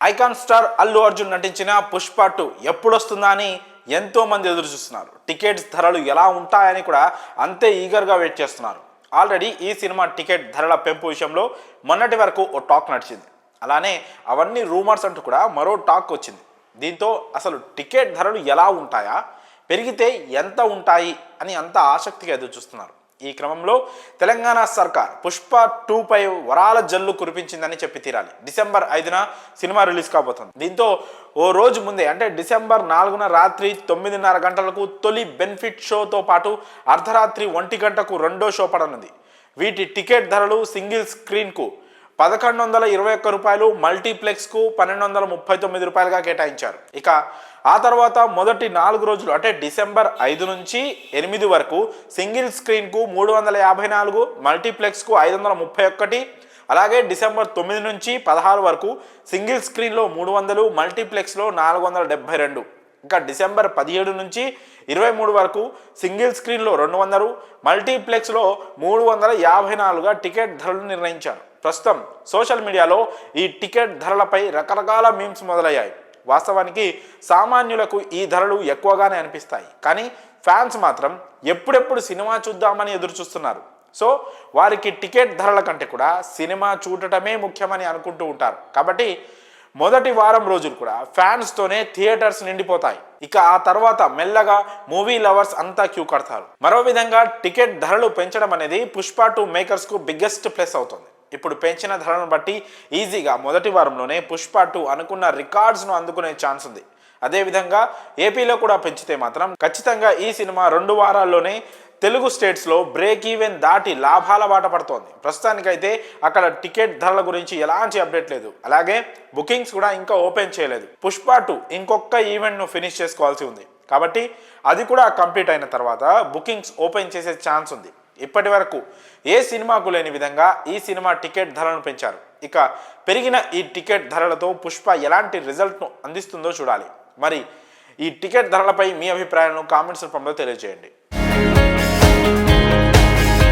Icon star Allu Arjun నటించిన పుష్ప 2 ఎప్పుడు వస్తుందా అని ఎంతో మంది ఎదురు చూస్తున్నారు. టికెట్స్ ధరలు ఎలా ఉంటాయని కూడా అంతే ఈగర్గా వెయిట్ చేస్తున్నారు. ఆల్రెడీ ఈ సినిమా టికెట్ ధరల పెంపు విషయంలో మొన్నటి వరకు ఓ టాక్ నడిచింది. అలానే అవన్నీ రూమర్స్ అంటూ కూడా మరో టాక్ వచ్చింది. దీంతో అసలు టికెట్ ధరలు ఎలా ఉంటాయా, పెరిగితే ఎంత ఉంటాయి అని అంత ఆసక్తిగా ఎదురు చూస్తున్నారు. ఈ క్రమంలో తెలంగాణ సర్కార్ పుష్ప 2 పై వరాల జల్లు కురిపించిందని చెప్పి తీరాలి. డిసెంబర్ 5న సినిమా రిలీజ్ కాబోతుంది. దీంతో ఓ రోజు ముందే అంటే డిసెంబర్ 4న రాత్రి 9:30 గంటలకు తొలి బెనిఫిట్ షోతో పాటు అర్ధరాత్రి 1 గంటకు రెండో షో పడనుంది. వీటి టికెట్ ధరలు సింగిల్ స్క్రీన్కు రూ. 1121, మల్టీప్లెక్స్కు రూ. 1239గా కేటాయించారు. ఇక ఆ తర్వాత మొదటి 4 రోజులు అంటే డిసెంబర్ 5 నుంచి 8 వరకు సింగిల్ స్క్రీన్కు 354, మల్టీప్లెక్స్కు 531, అలాగే డిసెంబర్ 9 నుంచి 16 వరకు సింగిల్ స్క్రీన్లో 300, మల్టీప్లెక్స్లో 472. ఇంకా డిసెంబర్ 17 నుంచి 23 వరకు సింగిల్ స్క్రీన్లో 200, మల్టీప్లెక్స్లో 354గా టికెట్ ధరలు నిర్ణయించారు. ప్రస్తుతం సోషల్ మీడియాలో ఈ టికెట్ ధరలపై రకరకాల మీమ్స్ మొదలయ్యాయి. వాస్తవానికి సామాన్యులకు ఈ ధరలు ఎక్కువగానే అనిపిస్తాయి, కానీ ఫ్యాన్స్ మాత్రం ఎప్పుడెప్పుడు సినిమా చూద్దామని ఎదురు చూస్తున్నారు. సో వారికి టికెట్ ధరల కంటే కూడా సినిమా చూడటమే ముఖ్యమని అనుకుంటూ ఉంటారు. కాబట్టి మొదటి వారం రోజులు కూడా ఫ్యాన్స్తోనే థియేటర్స్ నిండిపోతాయి. ఇక ఆ తర్వాత మెల్లగా మూవీ లవర్స్ అంతా క్యూ కడతారు. మరో విధంగా టికెట్ ధరలు పెంచడం అనేది పుష్ప 2 మేకర్స్కు బిగ్గెస్ట్ ప్లస్ అవుతుంది. ఇప్పుడు పెంచిన ధరలను బట్టి ఈజీగా మొదటి వారంలోనే పుష్ప 2 అనుకున్న రికార్డ్స్ను అందుకునే ఛాన్స్ ఉంది. అదేవిధంగా ఏపీలో కూడా పెంచితే మాత్రం ఖచ్చితంగా ఈ సినిమా 2 వారాల్లోనే తెలుగు స్టేట్స్లో బ్రేక్ ఈవెన్ దాటి లాభాల బాట పడుతోంది. ప్రస్తుతానికైతే అక్కడ టికెట్ ధరల గురించి ఎలాంటి అప్డేట్ లేదు. అలాగే బుకింగ్స్ కూడా ఇంకా ఓపెన్ చేయలేదు. పుష్ప 2 ఇంకొక ఈవెంట్ను ఫినిష్ చేసుకోవాల్సి ఉంది. కాబట్టి అది కూడా కంప్లీట్ అయిన తర్వాత బుకింగ్స్ ఓపెన్ చేసే ఛాన్స్ ఉంది. ఇప్పటి వరకు ఏ సినిమాకు లేని విధంగా ఈ సినిమా టికెట్ ధరలను పెంచారు. ఇక పెరిగిన ఈ టికెట్ ధరలతో పుష్ప ఎలాంటి రిజల్ట్ను అందిస్తుందో చూడాలి. మరి ఈ టికెట్ ధరలపై మీ అభిప్రాయాలను కామెంట్స్ రూపంలో తెలియజేయండి.